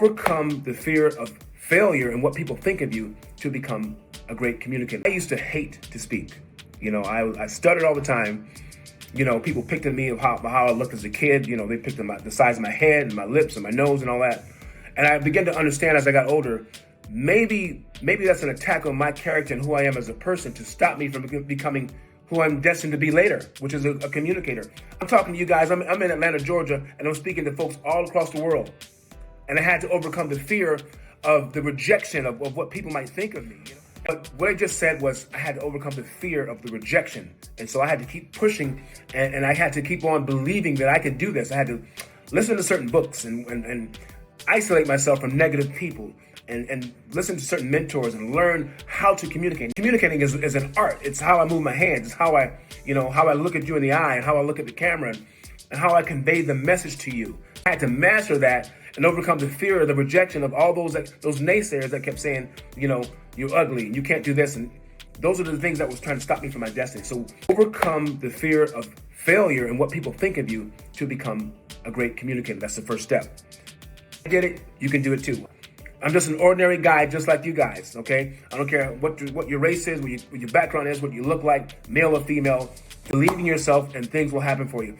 overcome the fear of failure and what people think of you to become a great communicator. I used to hate to speak. I stuttered all the time. People picked at me of how I looked as a kid. They picked at the size of my head and my lips and my nose and all that. And I began to understand as I got older, maybe that's an attack on my character and who I am as a person to stop me from becoming who I'm destined to be later, which is a communicator. I'm talking to you guys. I'm in Atlanta, Georgia, and I'm speaking to folks all across the world. And I had to overcome the fear of the rejection of what people might think of me. But what I just said was I had to overcome the fear of the rejection. And so I had to keep pushing and I had to keep on believing that I could do this. I had to listen to certain books and isolate myself from negative people and listen to certain mentors and learn how to communicate. Communicating is an art. It's how I move my hands. It's how I look at you in the eye and how I look at the camera and how I convey the message to you. I had to master that and overcome the fear of the rejection of all those naysayers that kept saying, you're ugly and you can't do this. And those are the things that was trying to stop me from my destiny. So overcome the fear of failure and what people think of you to become a great communicator. That's the first step. I did it. You can do it too. I'm just an ordinary guy just like you guys, okay? I don't care what your race is, what your background is, what you look like, male or female. Believe in yourself and things will happen for you.